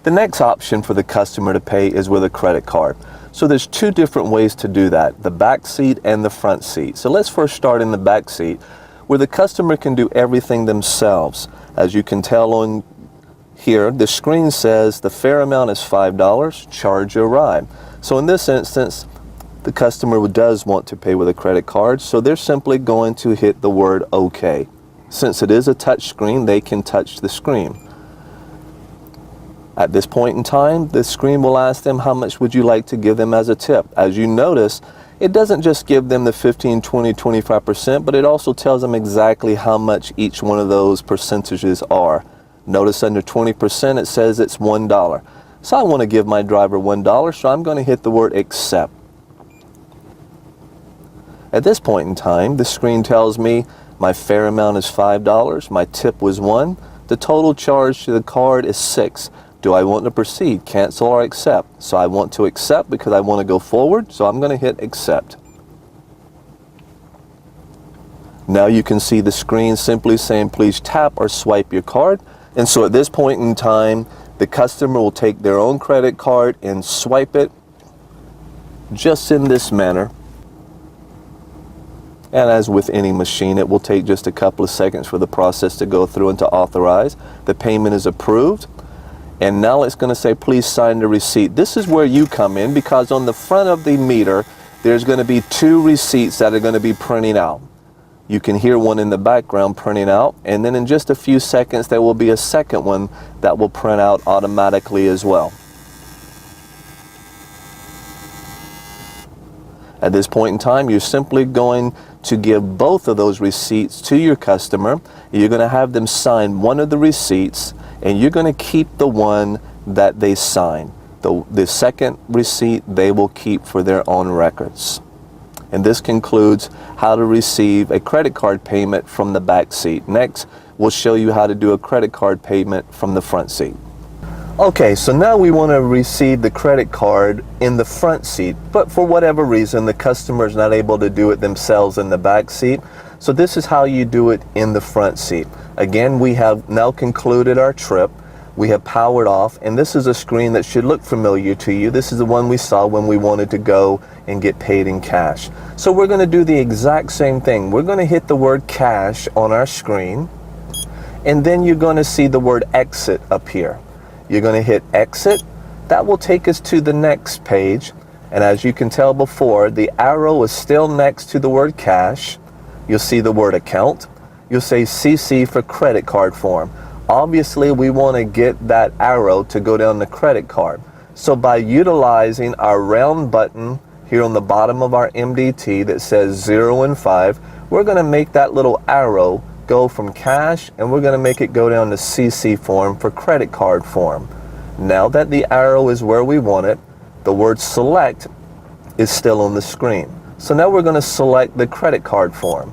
The next option for the customer to pay is with a credit card. So there's two different ways to do that, the back seat and the front seat. So let's first start in the back seat, where the customer can do everything themselves. As you can tell on here, the screen says the fare amount is $5, charge your ride. So in this instance, the customer does want to pay with a credit card, so they're simply going to hit the word OK. Since it is a touch screen, they can touch the screen. At this point in time, the screen will ask them how much would you like to give them as a tip. As you notice, it doesn't just give them the 15, 20, 25%, but it also tells them exactly how much each one of those percentages are. Notice under 20% it says it's $1. So I want to give my driver $1, so I'm going to hit the word accept. At this point in time, the screen tells me my fare amount is $5, my tip was $1, the total charge to the card is $6. Do I want to proceed, cancel, or accept? So I want to accept because I want to go forward, so I'm going to hit accept. Now you can see the screen simply saying please tap or swipe your card. And so at this point in time, the customer will take their own credit card and swipe it just in this manner. And as with any machine, it will take just a couple of seconds for the process to go through and to authorize. The payment is approved. And now it's going to say, please sign the receipt. This is where you come in, because on the front of the meter, there's going to be two receipts that are going to be printing out. You can hear one in the background printing out, and then in just a few seconds, there will be a second one that will print out automatically as well. At this point in time, you're simply going to give both of those receipts to your customer. You're going to have them sign one of the receipts, and you're going to keep the one that they sign. The second receipt they will keep for their own records. And this concludes how to receive a credit card payment from the back seat. Next, we'll show you how to do a credit card payment from the front seat. Okay, so now we want to receive the credit card in the front seat, but for whatever reason, the customer is not able to do it themselves in the back seat. So this is how you do it in the front seat. Again, we have now concluded our trip. We have powered off, and this is a screen that should look familiar to you. This is the one we saw when we wanted to go and get paid in cash. So we're going to do the exact same thing. We're going to hit the word cash on our screen, and then you're going to see the word exit up here. You're going to hit exit. That will take us to the next page, and as you can tell before, the arrow is still next to the word cash. You'll see the word account. You'll say CC for credit card form. Obviously, we want to get that arrow to go down the credit card. So by utilizing our round button here on the bottom of our MDT that says 0 and 5, we're going to make that little arrow go from cash, and we're going to make it go down to CC form for credit card form. Now that the arrow is where we want it, the word select is still on the screen. So now we're going to select the credit card form.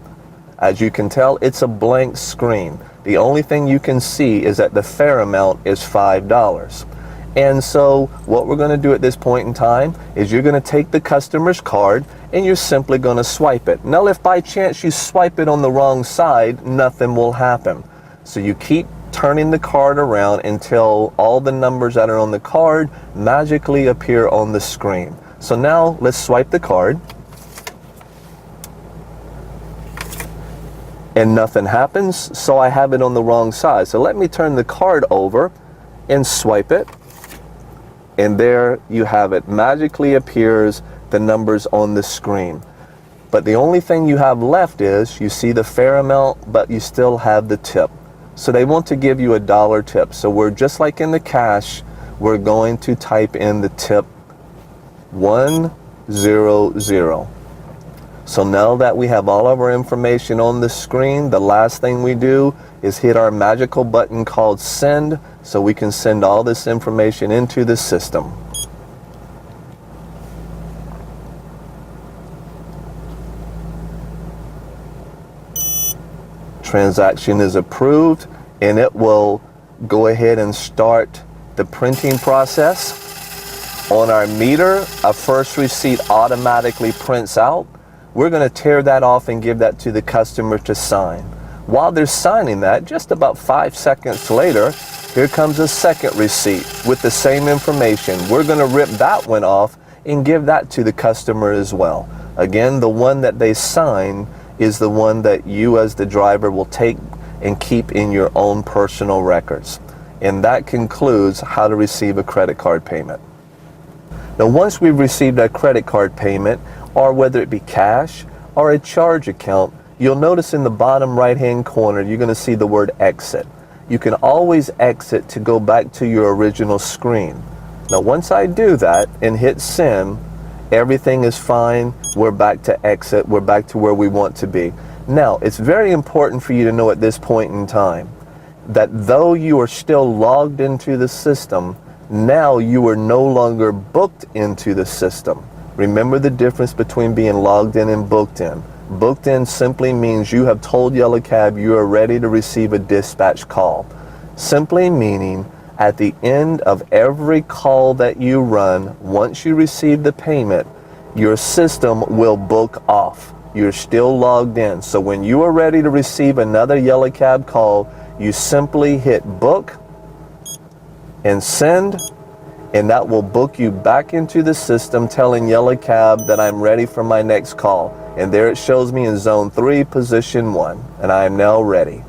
As you can tell, it's a blank screen. The only thing you can see is that the fare amount is $5. And so what we're going to do at this point in time is you're going to take the customer's card and you're simply going to swipe it. Now, if by chance you swipe it on the wrong side, nothing will happen. So you keep turning the card around until all the numbers that are on the card magically appear on the screen. So now let's swipe the card. And nothing happens, so I have it on the wrong side. So let me turn the card over and swipe it. And there you have it. Magically appears the numbers on the screen. But the only thing you have left is you see the fare amount, but you still have the tip. So they want to give you $1 tip. So we're just like in the cash, we're going to type in the tip 100. So now that we have all of our information on the screen, the last thing we do is hit our magical button called send, so we can send all this information into the system. Transaction is approved, and it will go ahead and start the printing process. On our meter, a first receipt automatically prints out. We're going to tear that off and give that to the customer to sign. While they're signing that, just about 5 seconds later, Here comes a second receipt with the same information. We're going to rip that one off and give that to the customer as well. Again, the one that they sign is the one that you as the driver will take and keep in your own personal records. And that concludes how to receive a credit card payment. Now, once we've received a credit card payment, or whether it be cash or a charge account, you'll notice in the bottom right-hand corner, you're going to see the word exit. You can always exit to go back to your original screen. Now, once I do that and hit send, everything is fine. We're back to exit. We're back to where we want to be. Now, it's very important for you to know at this point in time that though you are still logged into the system, now you are no longer booked into the system. Remember the difference between being logged in and booked in. Booked in simply means you have told Yellow Cab you are ready to receive a dispatch call. Simply meaning at the end of every call that you run, once you receive the payment, your system will book off. You're still logged in. So when you are ready to receive another Yellow Cab call, you simply hit book and send, and that will book you back into the system, telling Yellow Cab that I'm ready for my next call. And there it shows me in zone 3, position 1, and I am now ready.